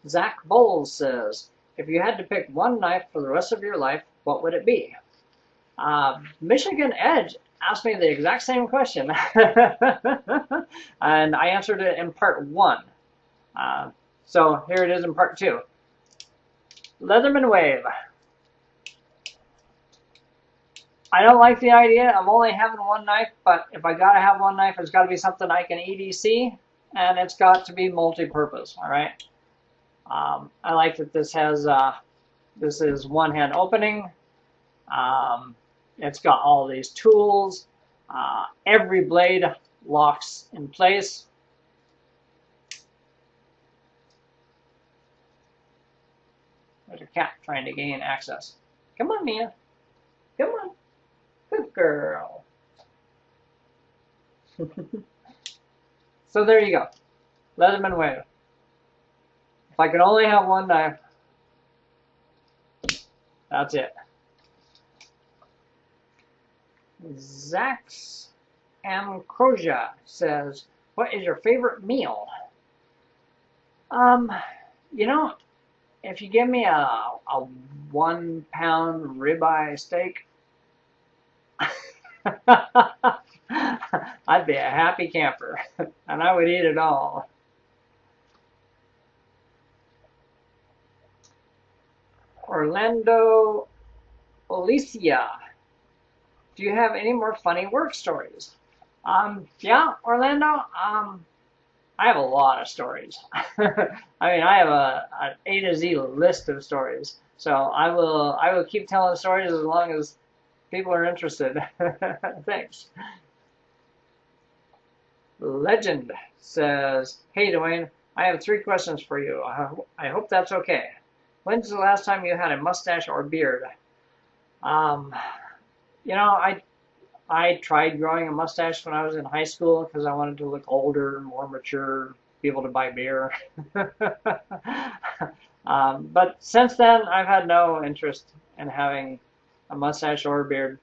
Zach Bowles says, if you had to pick one knife for the rest of your life, what would it be? Michigan Edge asked me the exact same question, and I answered it in part 1. So here it is in part 2. Leatherman Wave. I don't like the idea of only having one knife, but if I gotta have one knife, it's gotta be something I can EDC, and it's got to be multi-purpose, all right? I like that this has, this is one-hand opening. It's got all these tools. Every blade locks in place. There's a cat trying to gain access. Come on, Mia. Come on. Good girl. So there you go. Leatherman Wave. If I could only have one knife, that's it. Zax Amcrosia says, what is your favorite meal? You know, if you give me a 1 pound ribeye steak, I'd be a happy camper, and I would eat it all. Orlando Alicia, do you have any more funny work stories? Yeah, Orlando, I have a lot of stories. I mean, I have an A to Z list of stories. So I will keep telling stories as long as people are interested. Thanks. Legend says, hey Dwayne, I have 3 questions for you. I hope that's okay. When's the last time you had a mustache or beard? You know, I tried growing a mustache when I was in high school because I wanted to look older, more mature, be able to buy beer. But since then, I've had no interest in having a mustache or a beard.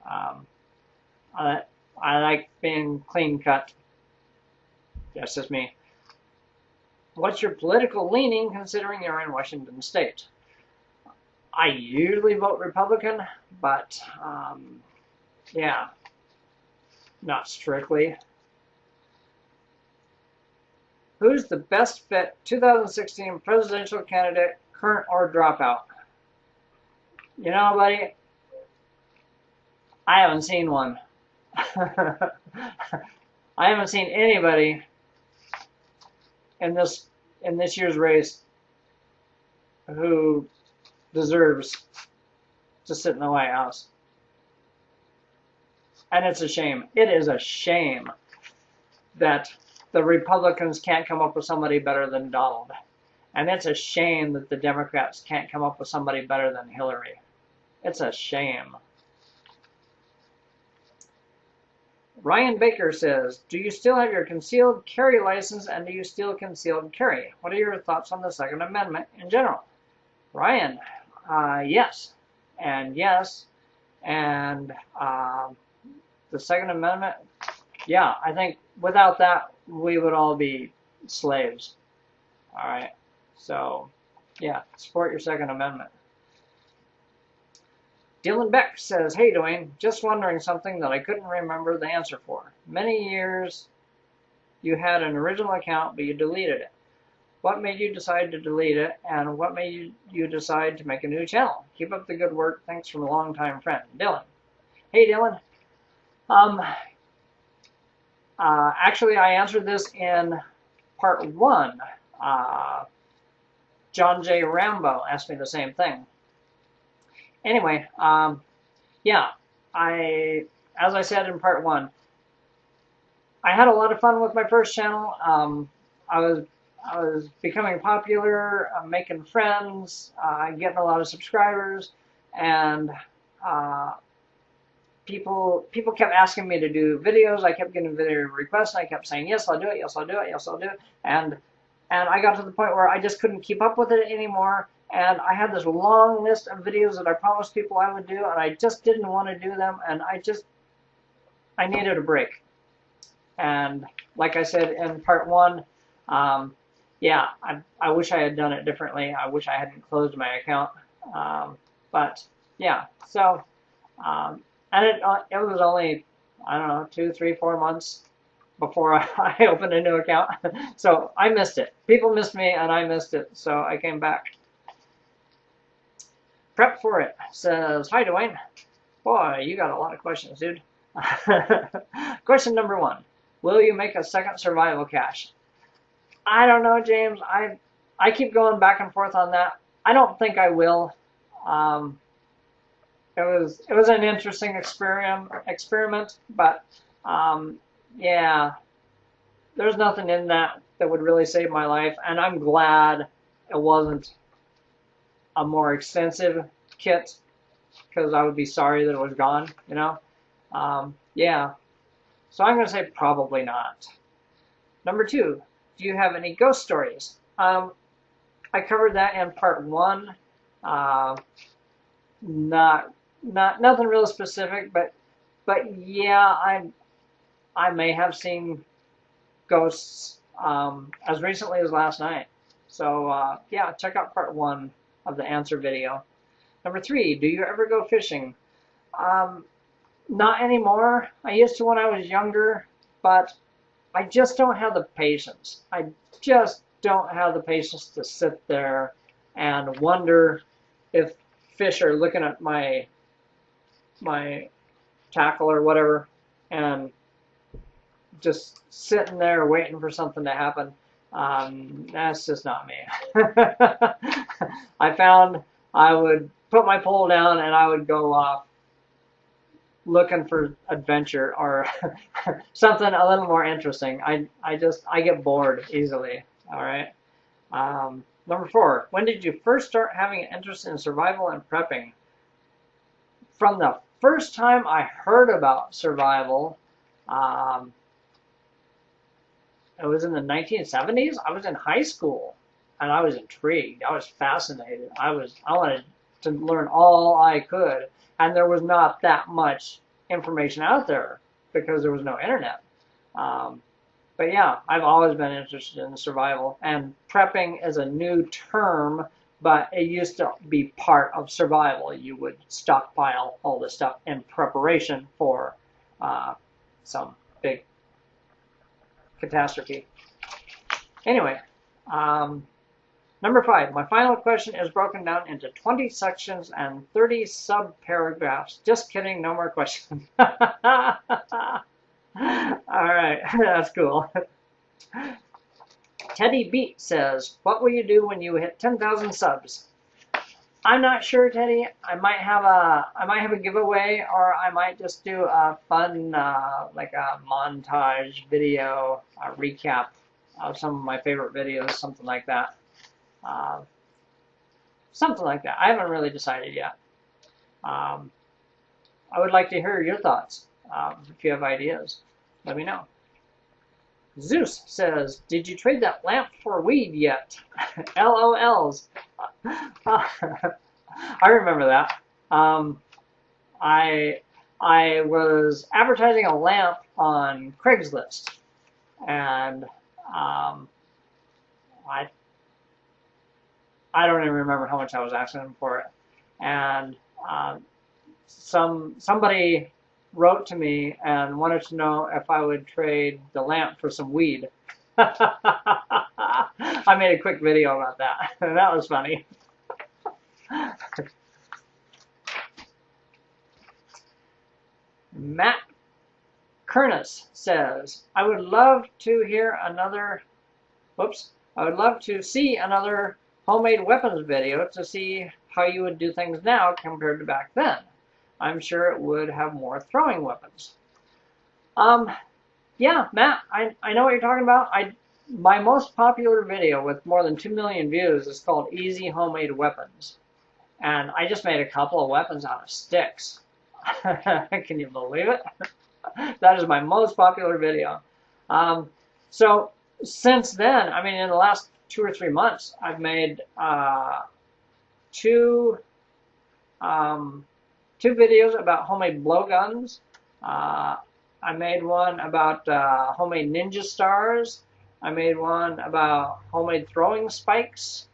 I like being clean cut. That's just me. What's your political leaning considering you're in Washington State? I usually vote Republican, but yeah, not strictly. Who's the best fit 2016 presidential candidate, current or dropout? You know, buddy, I haven't seen one. I haven't seen anybody in this year's race who deserves to sit in the White House. And it's a shame. It is a shame that the Republicans can't come up with somebody better than Donald. And it's a shame that the Democrats can't come up with somebody better than Hillary. It's a shame. Ryan Baker says, do you still have your concealed carry license and do you still concealed carry? What are your thoughts on the Second Amendment in general? Ryan, yes. And yes. And the Second Amendment, yeah, I think without that, we would all be slaves. All right. So, yeah, support your Second Amendment. Dylan Beck says, hey Dwayne, just wondering something that I couldn't remember the answer for. Many years you had an original account, but you deleted it. What made you decide to delete it, and what made you decide to make a new channel? Keep up the good work. Thanks from a longtime friend, Dylan. Hey Dylan. Actually, I answered this in part 1. John J. Rambo asked me the same thing. Anyway, yeah, as I said in part 1, I had a lot of fun with my first channel. I was becoming popular, making friends, getting a lot of subscribers, and people kept asking me to do videos. I kept getting video requests, and I kept saying, yes, I'll do it, yes, I'll do it, yes, I'll do it. And I got to the point where I just couldn't keep up with it anymore. And I had this long list of videos that I promised people I would do, and I just didn't want to do them, and I needed a break. And like I said in part 1, yeah, I wish I had done it differently. I wish I hadn't closed my account. But yeah, so and it was only, I don't know, 2, 3, 4 months before I opened a new account. So I missed it. People missed me and I missed it. So I came back. Prep for it says, hi, Dwayne. Boy, you got a lot of questions, dude. Question number 1. Will you make a second survival cache? I don't know, James. I keep going back and forth on that. I don't think I will. Um, it was an interesting experiment, but yeah, there's nothing in that that would really save my life, and I'm glad it wasn't a more extensive kit because I would be sorry that it was gone. You know, yeah. So I'm going to say probably not. Number 2, do you have any ghost stories? I covered that in part 1. Not nothing real specific, but yeah, I may have seen ghosts as recently as last night. So yeah, check out part 1 of the answer video. Number 3, do you ever go fishing? Not anymore. I used to when I was younger, but I just don't have the patience. I just don't have the patience to sit there and wonder if fish are looking at my tackle or whatever and just sitting there waiting for something to happen. That's just not me. I found I would put my pole down and I would go off looking for adventure or something a little more interesting. I get bored easily. All right. Number 4, when did you first start having an interest in survival and prepping? From the first time I heard about survival, it was in the 1970s. I was in high school, and I was intrigued. I was fascinated. I wanted to learn all I could, and there was not that much information out there because there was no internet. But yeah, I've always been interested in survival, and prepping is a new term, but it used to be part of survival. You would stockpile all this stuff in preparation for some big catastrophe. Anyway, number 5, my final question is broken down into 20 sections and 30 sub-paragraphs. Just kidding, no more questions. All right, that's cool. Teddy Beat says, what will you do when you hit 10,000 subs? I'm not sure, Teddy. I might have a giveaway, or I might just do a fun like a montage video, a recap of some of my favorite videos, something like that. Something like that. I haven't really decided yet. I would like to hear your thoughts. If you have ideas, let me know. Zeus says, did you trade that lamp for weed yet? LOLs. I remember that. I was advertising a lamp on Craigslist, and I don't even remember how much I was asking for it. And somebody wrote to me and wanted to know if I would trade the lamp for some weed. I made a quick video about that. That was funny. Matt Kernis says, I would love to see another homemade weapons video to see how you would do things now compared to back then. I'm sure it would have more throwing weapons. Yeah, Matt, I know what you're talking about. My most popular video with more than 2 million views is called Easy Homemade Weapons. And I just made a couple of weapons out of sticks. Can you believe it? That is my most popular video. So since then, I mean, in the last 2 or 3 months, I've made two videos about homemade blowguns. I made one about homemade ninja stars, I made one about homemade throwing spikes.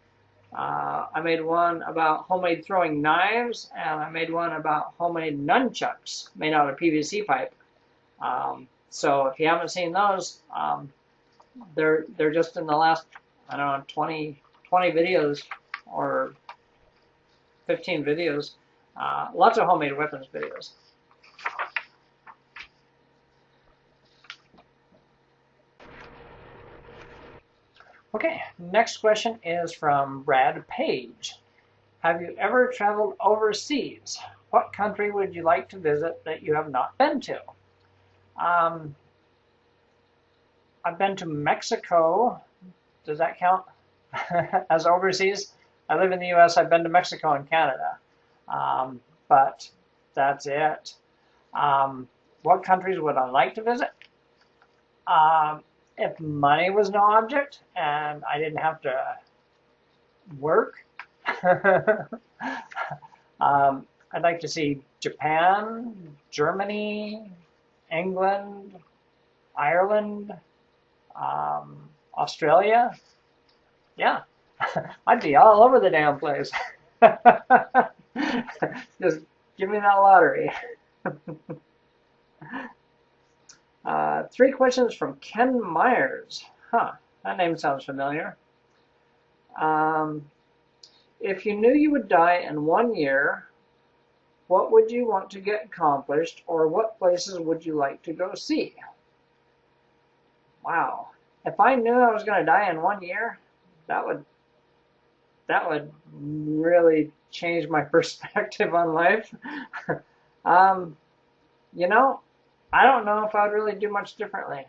I made one about homemade throwing knives, and I made one about homemade nunchucks made out of PVC pipe. So if you haven't seen those, they're just in the last, I don't know, 20 videos or 15 videos. Lots of homemade weapons videos. Okay, next question is from Brad Page. Have you ever traveled overseas? What country would you like to visit that you have not been to? I've been to Mexico. Does that count as overseas? I live in the US. I've been to Mexico and Canada. But that's it. What countries would I like to visit? If money was no object and I didn't have to work, I'd like to see Japan, Germany, England, Ireland, Australia. Yeah, I'd be all over the damn place. Just give me that lottery. 3 questions from Ken Myers. Huh, that name sounds familiar. If you knew you would die in 1 year, what would you want to get accomplished, or what places would you like to go see? Wow. If I knew I was going to die in 1 year, that would really change my perspective on life. You know, I don't know if I'd really do much differently.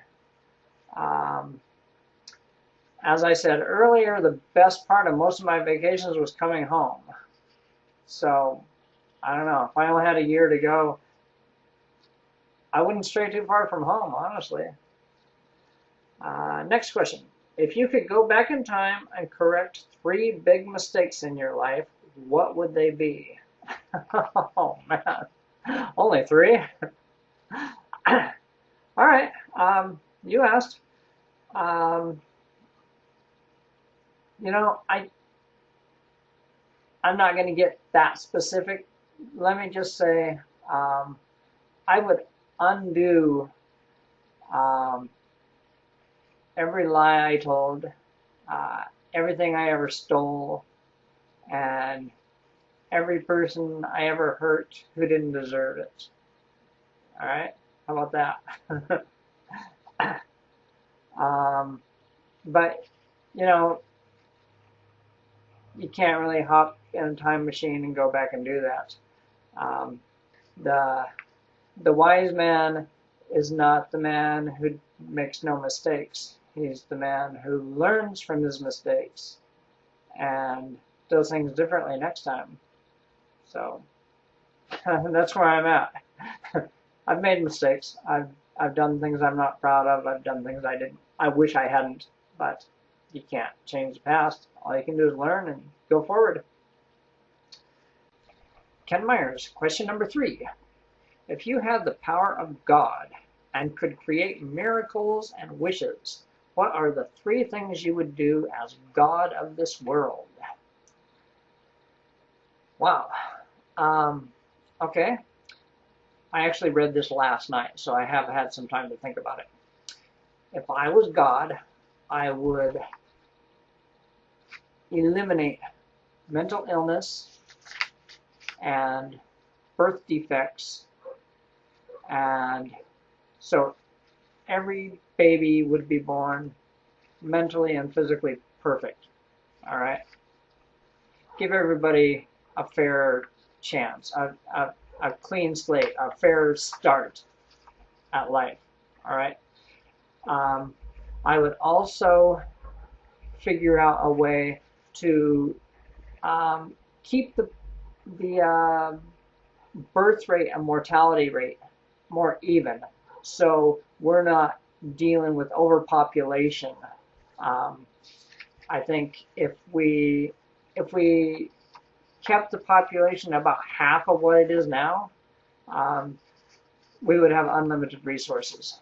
As I said earlier, the best part of most of my vacations was coming home. So, I don't know. If I only had a year to go, I wouldn't stray too far from home, honestly. Next question. If you could go back in time and correct 3 big mistakes in your life, what would they be? Oh, man. Only 3? All right. You asked. You know, I'm not going to get that specific. Let me just say, I would undo every lie I told, everything I ever stole, and every person I ever hurt who didn't deserve it. All right? How about that? But, you know, you can't really hop in a time machine and go back and do that. The wise man is not the man who makes no mistakes. He's the man who learns from his mistakes and does things differently next time. So that's where I'm at. I've made mistakes. I've done things I'm not proud of. I've done things I wish I hadn't, but you can't change the past. All you can do is learn and go forward. Ken Myers, question number 3. If you had the power of God and could create miracles and wishes, what are the 3 things you would do as God of this world? Wow. Okay. I actually read this last night, so I have had some time to think about it. If I was God, I would eliminate mental illness and birth defects, and so every baby would be born mentally and physically perfect. All right? Give everybody a fair chance, a clean slate, a fair start at life. All right? I would also figure out a way to keep the birth rate and mortality rate more even, so we're not dealing with overpopulation. I think if we kept the population about half of what it is now, we would have unlimited resources.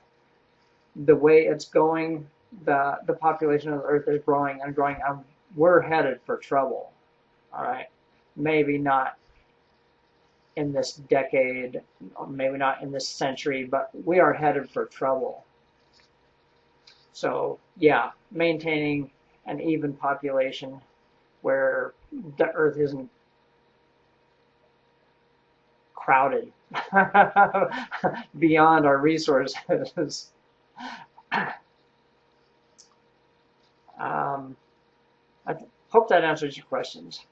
The way it's going, the population of the Earth is growing and growing, and we're headed for trouble. All right, maybe not in this decade, maybe not in this century, but we are headed for trouble. So yeah, maintaining an even population where the Earth isn't crowded beyond our resources. I hope that answers your questions.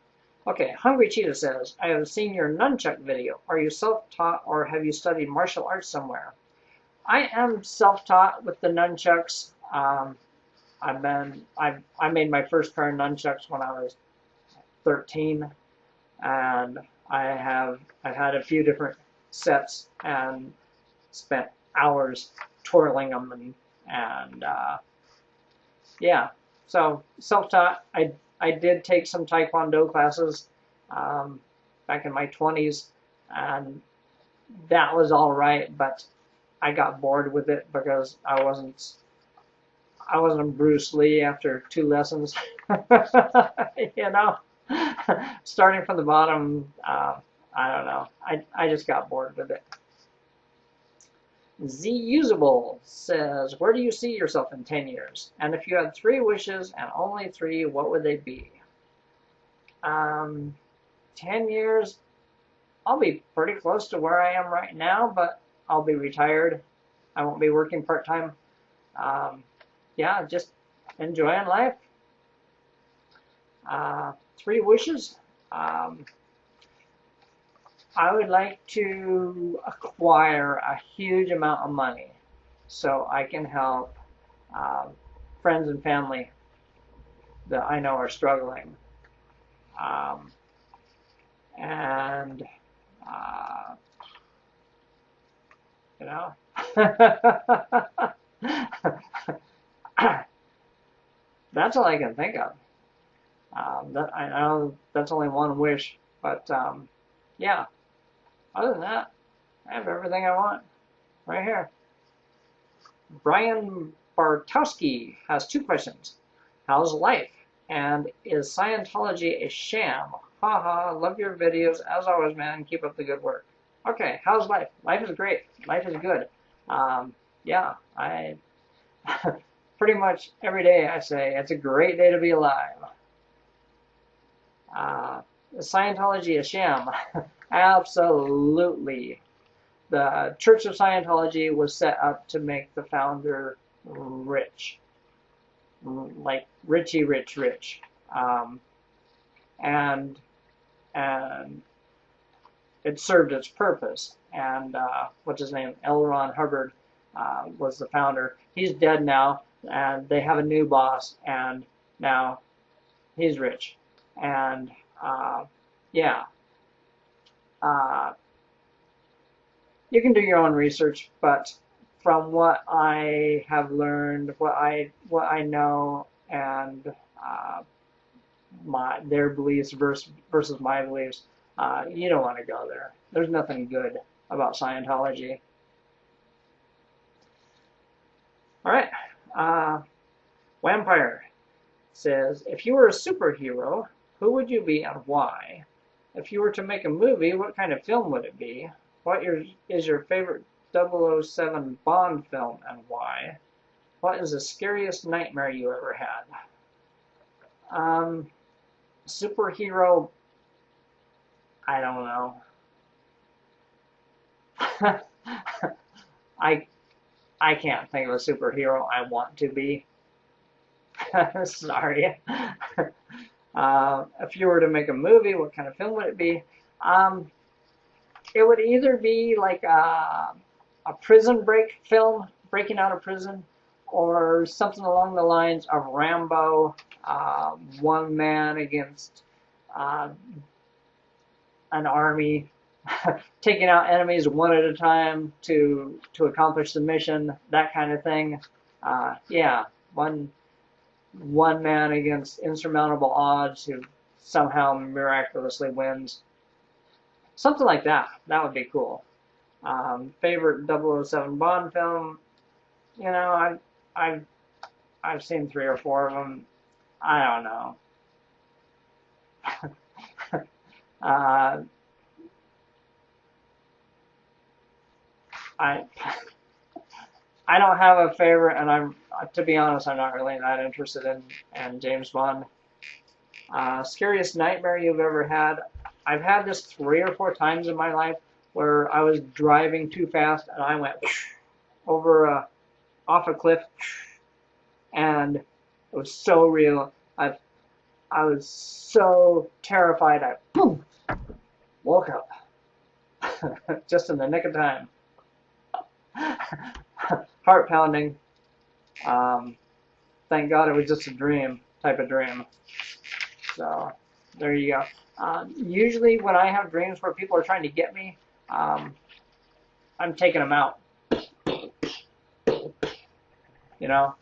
Okay, Hungry Cheetah says, I have seen your nunchuck video. Are you self-taught or have you studied martial arts somewhere? I am self-taught with the nunchucks. I made my first pair of nunchucks when I was 13, and I've had a few different sets and spent hours twirling them and yeah. So self-taught. I did take some Taekwondo classes back in my 20s, and that was all right, but I got bored with it because I wasn't Bruce Lee after 2 lessons. You know, starting from the bottom. I don't know. I just got bored with it. Z Usable says, where do you see yourself in 10 years? And if you had 3 wishes and only 3, what would they be? 10 years, I'll be pretty close to where I am right now, but I'll be retired. I won't be working part-time. Yeah, just enjoying life. 3 wishes. I would like to acquire a huge amount of money so I can help friends and family that I know are struggling. And, you know, that's all I can think of. I know that's only one wish, but yeah. Other than that, I have everything I want right here. Brian Bartowski has 2 questions. How's life? And is Scientology a sham? Haha, love your videos. As always, man, keep up the good work. Okay, how's life? Life is great. Life is good. Yeah, I pretty much every day I say it's a great day to be alive. Is Scientology a sham? Absolutely. The Church of Scientology was set up to make the founder rich. Like richy rich rich. And it served its purpose. And what's his name? L. Ron Hubbard was the founder. He's dead now, and they have a new boss, and now he's rich. And yeah. You can do your own research, but from what I have learned, what I know, and their beliefs versus my beliefs, you don't want to go there. There's nothing good about Scientology. All right. Vampire says, if you were a superhero, who would you be and why? If you were to make a movie, what kind of film would it be? What is your favorite 007 Bond film and why? What is the scariest nightmare you ever had? Superhero, I don't know. I can't think of a superhero I want to be. Sorry. If you were to make a movie, what kind of film would it be? It would either be like a prison break film, breaking out of prison, or something along the lines of Rambo, one man against an army, taking out enemies one at a time to accomplish the mission, that kind of thing. Yeah, one man against insurmountable odds who somehow miraculously wins. Something like that. That would be cool. Favorite 007 Bond film? You know, I've seen 3 or 4 of them. I don't know. I I don't have a favorite, and to be honest, I'm not really that interested in James Bond. Scariest nightmare you've ever had? I've had this 3 or 4 times in my life where I was driving too fast and I went over off a cliff, and it was so real. I was so terrified. I boom woke up just in the nick of time. Heart pounding. Thank God it was just a dream, type of dream. So there you go. Usually when I have dreams where people are trying to get me, I'm taking them out. You know?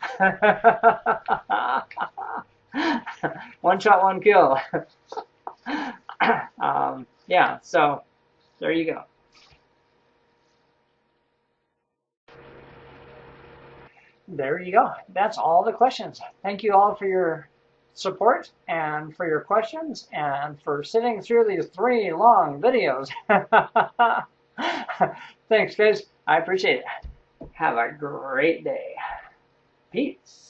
One shot, one kill. Yeah, so there you go. There you go. That's all the questions. Thank you all for your support and for your questions and for sitting through these 3 long videos. Thanks, guys. I appreciate it. Have a great day. Peace.